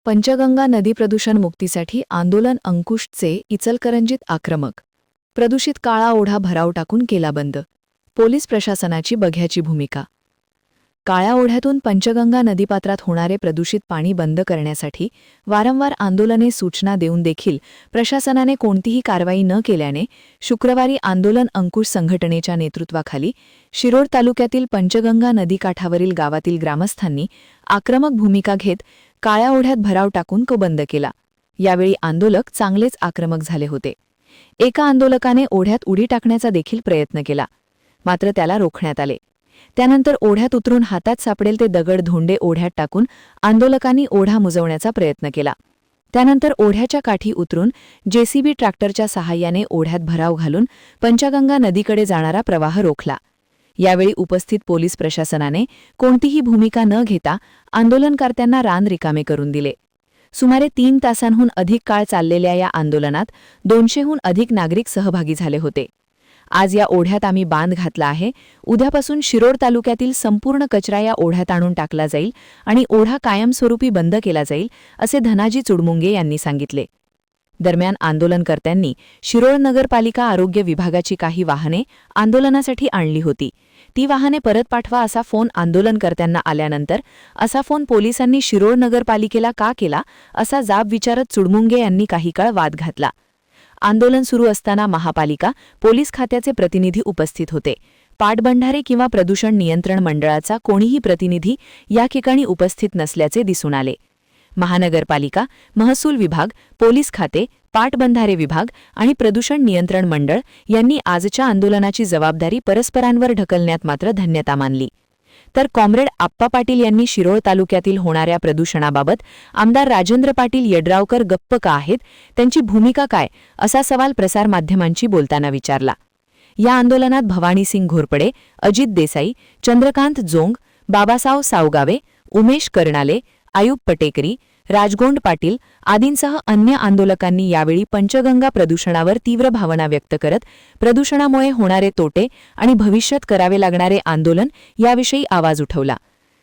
पंचगंगा नदी प्रदूषण मुक्तीसाठी आंदोलन अंकुशचे इचलकरंजीत आक्रमक. प्रदूषित काळा ओढा भराव टाकून केला बंद. पोलीस प्रशासनाची बघ्याची भूमिका. काळ्या ओढ्यातून पंचगंगा नदीपात्रात होणारे प्रदूषित पाणी बंद करण्यासाठी वारंवार आंदोलने सूचना देऊन देखील प्रशासनाने कोणतीही कारवाई न केल्याने शुक्रवारी आंदोलन अंकुश संघटनेच्या नेतृत्वाखाली शिरोळ तालुक्यातील पंचगंगा नदीकाठावरील गावातील ग्रामस्थांनी आक्रमक भूमिका घेत काळ्या ओढ्यात भराव टाकून तो बंद केला. यावेळी आंदोलक चांगलेच आक्रमक झाले होते. एका आंदोलकाने ओढ्यात उडी टाकण्याचा देखील प्रयत्न केला, मात्र त्याला रोखण्यात आले. त्यानंतर ओढ्यात उतरून हातात सापडेल ते दगड धोंडे ओढ्यात टाकून आंदोलकांनी ओढा मुजवण्याचा प्रयत्न केला. त्यानंतर ओढ्याच्या काठी उतरून जेसीबी ट्रॅक्टरच्या सहाय्याने ओढ्यात भराव घालून पंचगंगा नदीकडे जाणारा प्रवाह रोखला. यावेळी उपस्थित पोलीस प्रशासनाने कोणतीही भूमिका न घेता आंदोलनकर्त्यांना रान रिकामे करून दिले. सुमारे 3 तासांहून अधिक काळ चाललेल्या या आंदोलनात 200हून अधिक नागरिक सहभागी झाले होते. आज या ओढ्यात आम्ही बांध घातला आहे. उद्यापासून शिरोळ तालुक्यातील संपूर्ण कचरा या ओढ्यात आणून टाकला जाईल आणि ओढा कायमस्वरूपी बंद केला जाईल, असे धनाजी चुडमुंगे यांनी सांगितले. दरम्यान आंदोलनकर्त्यांनी शिरोळ नगरपालिका आरोग्य विभागाची काही वाहने आंदोलनासाठी आणली होती. ती वाहने परत पाठवा असा फोन आंदोलनकर्त्यांना आल्यानंतर असा फोन पोलिसांनी शिरोळ नगरपालिकेला का केला असा जाब विचारत चुडमुंगे यांनी काही काळ वाद घातला. आंदोलन सुरू असताना महापालिका, पोलीस खात्याचे प्रतिनिधी उपस्थित होते. पाटबंधारे किंवा प्रदूषण नियंत्रण मंडळाचा कोणीही प्रतिनिधी या ठिकाणी उपस्थित नसल्याचे दिसून आले. महानगरपालिका, महसूल विभाग, पोलीस खाते, पाटबंधारे विभाग आणि प्रदूषण नियंत्रण मंडळ यांनी आजच्या आंदोलनाची जबाबदारी परस्परांवर ढकलण्यात मात्र धन्यता मानली. तर कॉम्रेड आप्पा पाटील यांनी शिरोळ तालुक्यातील होणाऱ्या प्रदूषणाबाबत आमदार राजेंद्र पाटील यड्रावकर गप्प का आहेत, त्यांची भूमिका काय, असा सवाल प्रसारमाध्यमांशी बोलताना विचारला. या आंदोलनात भवानीसिंग घोरपडे, अजित देसाई, चंद्रकांत जोंग, बाबासाव सावगावे, उमेश कर्णाले, आयुब पटेकरी, राजगोंड पाटील आदींसह अन्य आंदोलकांनी यावेळी पंचगंगा प्रदूषणावर तीव्र भावना व्यक्त करत प्रदूषणामुळे होणारे तोटे आणि भविष्यात करावे लागणारे आंदोलन याविषयी आवाज उठवला.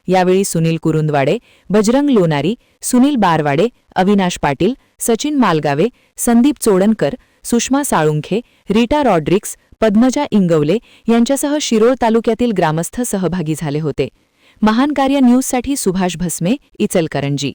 यावेळी सुनील कुरुंदवाडे, बजरंग लोनारी, सुनील बारवाडे, अविनाश पाटील, सचिन मालगावे, संदीप चोडणकर, सुषमा साळुंखे, रीटा रॉड्रिक्स, पद्मजा इंगवले यांच्यासह शिरोळ तालुक्यातील ग्रामस्थ सहभागी झाले होते. महान कार्य न्यूजसाठी सुभाष भस्मे, इचलकरंजी.